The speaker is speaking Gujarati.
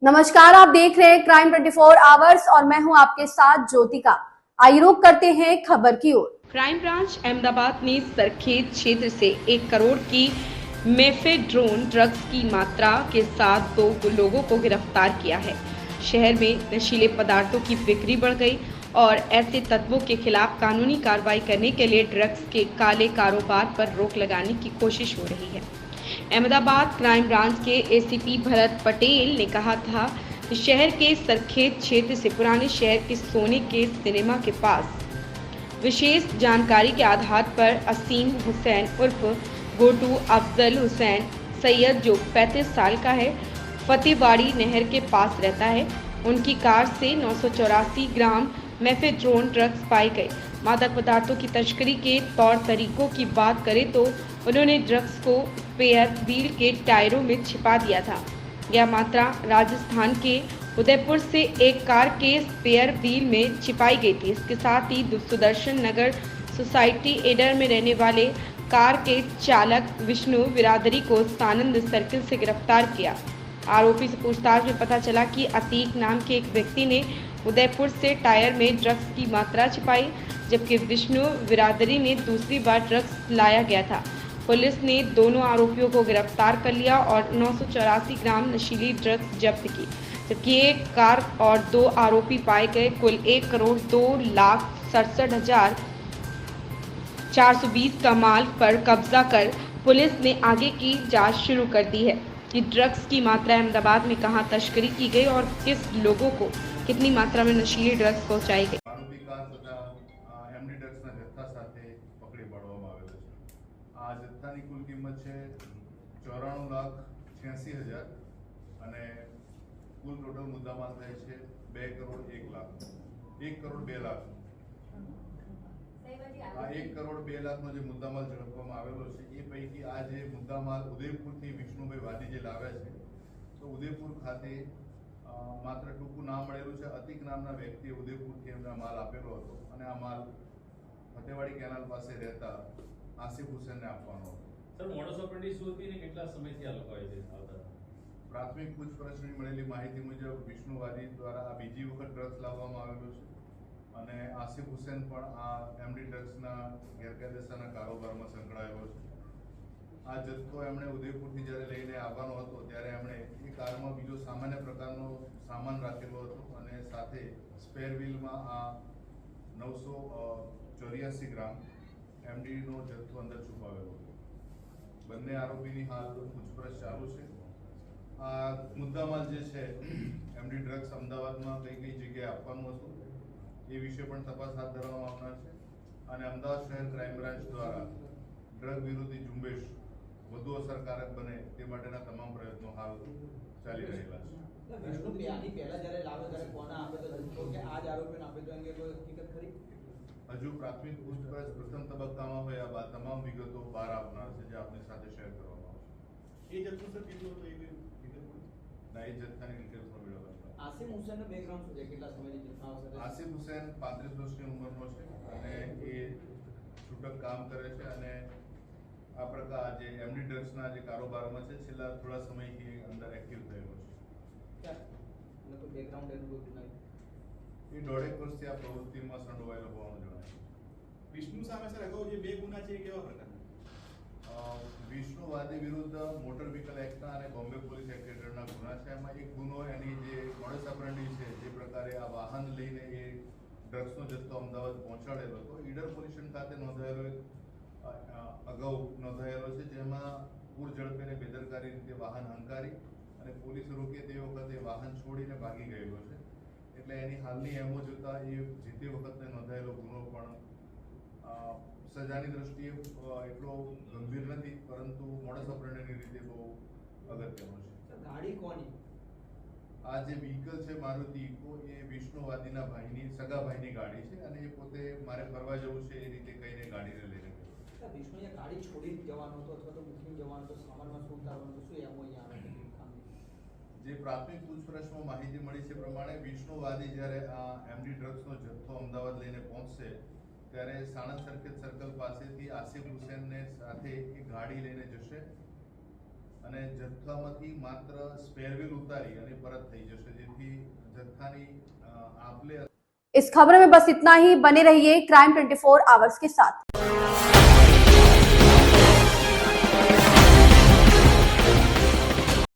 नमस्कार, आप देख रहे हैं क्राइम 24 आवर्स और मैं हूं आपके साथ ज्योतिका। आइए रुक करते हैं खबर की ओर। क्राइम ब्रांच अहमदाबाद ने सरखेज क्षेत्र से 1 करोड़ की मेफेड्रोन ड्रग्स की मात्रा के साथ 2 लोगों को गिरफ्तार किया है। शहर में नशीले पदार्थों की बिक्री बढ़ गई और ऐसे तत्वों के खिलाफ कानूनी कार्रवाई करने के लिए ड्रग्स के काले कारोबार पर रोक लगाने की कोशिश हो रही है। अहमदाबाद क्राइम ब्रांच के एसीपी भरत पटेल ने कहा था कि शहर के सरखेज क्षेत्र से पुराने शहर के सोने के सिनेमा के पास विशेष जानकारी के आधार पर असीम हुसैन उर्फ गोटू अफजल हुसैन सैयद जो 35 साल का है, फतेहबाड़ी नहर के पास रहता है, उनकी कार से 984 ग्राम मेफेड्रोन ड्रग्स पाए गए। मादक पदार्थों की तस्करी के तौर तरीकों की बात करें तो उन्होंने ड्रग्स को स्पेयर व्हील के टायरों में छिपा दिया था। यह मात्रा राजस्थान के उदयपुर से एक कार के स्पेयर व्हील में छिपाई गई थी। इसके साथ ही सुदर्शन नगर सोसाइटी एडर में रहने वाले कार के चालक विष्णु बिरादरी को सानंद सर्किल से गिरफ्तार किया। आरोपी से पूछताछ में पता चला कि अतीक नाम के एक व्यक्ति ने उदयपुर से टायर में ड्रग्स की मात्रा छिपाई, जबकि विष्णु बिरादरी ने दूसरी बार ड्रग्स लाया गया था। पुलिस ने दोनों आरोपियों को गिरफ्तार कर लिया और 984 ग्राम नशीली ड्रग्स जब्त की, जबकि एक कार और 2 आरोपी पाए गए। कुल 1,02,67,420 का माल पर कब्जा कर पुलिस ने आगे की जांच शुरू कर दी है कि ड्रग्स की मात्रा अहमदाबाद में कहां तस्करी की गई और किस लोगों को कितनी मात्रा में नशीली ड्रग्स पहुंचाई गई। આરોપી કાર તથા એમડી ડ્રગ્સના જથ્થા સાથે પકડી પાડવામાં આવેલો છે। આ જથ્થાની કુલ કિંમત છે 94,86,000 અને કુલ ટોટલ મુદ્દામાલ થાય છે 2,01,00,000 1,02,00,000। આ 1,02,00,000નો જે મુદ્દામાલ ઝડપવામાં આવેલો છે એ પૈકી આ જે મુદ્દામાલ ઉદયપુરથી વિષ્ણુભાઈ વાદી જે લાવ્યા છે, તો ઉદયપુર ખાતે માત્ર ટૂંકું નામ મળેલું છે। અતિક નામના વ્યક્તિએ ઉદયપુરથી એમને માલ આપેલો હતો અને આ માલ ફતેવાડી કેનાલ પાસે રહેતા આસિફ હુસેનને આપવાનો હતો। સર, મોડસ ઓપરેન્ડી શું હતી ને કેટલા સમયથી આ લોકો આવતા હતા? પ્રાથમિક પૂછપરછની મળેલી માહિતી મુજબ વિષ્ણુવાદી દ્વારા આ બીજી વખત ડ્રગ્સ લાવવામાં આવેલો છે અને આસિફ હુસેન પણ આ એમડી ડ્રગ્સના ગેરકાયદેસરના કારોબારમાં સંકળાયેલો છે। આ જથ્થો એમણે ઉદયપુરથી જ્યારે લઈને આવવાનો હતો ત્યારે એમણે એ કારમાં બીજો સામાન્ય પ્રકારનો સામાન રાખેલો હતો અને સાથે સ્પેર વ્હીલમાં આ 984 ગ્રામ એમડીનો જથ્થો અંદર છુપાવેલો હતો। બંને આરોપીની હાલ પૂછપરછ ચાલુ છે। આ મુદ્દામાલ જે છે એમડી ડ્રગ્સ અમદાવાદમાં કઈ કઈ જગ્યાએ આપવાનું હતું એ વિશે પણ તપાસ હાથ ધરવામાં આવનાર છે અને અમદાવાદ શહેર ક્રાઇમ બ્રાન્ચ દ્વારા ડ્રગ વિરોધી ઝુંબેશ વધુ અસરકારક બને તે માટેના તમામ પ્રયત્નો હાલ ચાલી રહેલા છે। હજુ પ્રાથમિક પૂછપરછ પ્રથમ તબક્કામાં હોય આ બાદ તમામ વિગતો બહાર આવનાર છે જે આપની સાથે શેર કરવામાં આવશે। એ જથ્થો સર કેટલો હતો એ ના એ જથ્થાની ડિટેલ્સમાં મેળવવા। આસિમ હુસેનનો બેકગ્રાઉન્ડ શું છે, કેટલા સમયથી જથ્થા સાથે? આસિફ હુસેન 35 વર્ષની ઉંમરનો છે અને એ છૂટક કામ કરે છે અને આ પ્રકાર જે એમડી ડ્રગ્સના જે કારોબારમાં છે છેલ્લા થોડા સમયથી અંદર એક્ટિવ થયેલો છે। બેકગ્રાઉન્ડ એનું કોઈ નહીં, એ 1.5 વર્ષથી આ પ્રવૃત્તિમાં સંડોવાયેલો હોવાનું જણાય છે। વિષ્ણુ સામે સર અગાઉ જે 2 ગુના છે એ કેવા પ્રકારના? વિષ્ણુવાદી વિરુદ્ધ મોટર વ્હીકલ એક્ટના અને બોમ્બે પોલીસ એક્ટ હેઠળના ગુના છે। એમાં એક ગુનો એની જે મોડસ ઓપરેન્ડી છે, જે પ્રકારે આ વાહન લઈને એ ડ્રગ્સનો જથ્થો અમદાવાદ પહોંચાડેલો હતો, ઈડર પોલીસ સ્ટેશન ખાતે નોંધાયેલો અગાઉ નોંધાયેલો છે, જેમાં પૂર ઝડપે અને બેદરકારી રીતે વાહન હંકારી અને પોલીસ રોકે તે વખતે વાહન છોડીને ભાગી ગયેલો છે। એટલે એની હાલની એમો જોતા એ જે તે વખતે નોંધાયેલો ગુનો પણ સજાની દ્રષ્ટિએ એટલો ગંભીર નથી, પરંતુ મોડસ ઓપરેન્ડીની રીતે બહુ અગત્યનો છે। ગાડી કોની? આ જે વ્હીકલ છે મારુતિ ઇકો એ વિષ્ણુવાદીના ભાઈની સગા ભાઈની ગાડી છે અને એ પોતે મારે ફરવા જવું છે એ રીતે કહીને ગાડીને લઈને ગયો। વિષ્ણુએ ગાડી છોડી જવાનો હતો અથવા તો મૂકીને જવાનો હતો, સામાનમાં શું ઉતારવાનું હતું, શું એમો અહીંયા આવે? જે પ્રાથમિક પૂછપરછમાં માહિતી મળી છે પ્રમાણે વિષ્ણુવાદી જ્યારે આ એમડી ડ્રગ્સનો જથ્થો અમદાવાદ લઈને પહોંચશે ત્યારે સાણંદ સર્કલ પાસેથી આસિફ હુસેનને સાથે એ ગાડી લઈને જશે અને જથ્થામાંથી માત્ર સ્પેર વ્હીલ ઉતારી અને પરત થઈ જશે, જેથી જથ્થાની આપલે। इस खबर में बस इतना ही। बने रहिए क्राइम 24 आवर्स के साथ।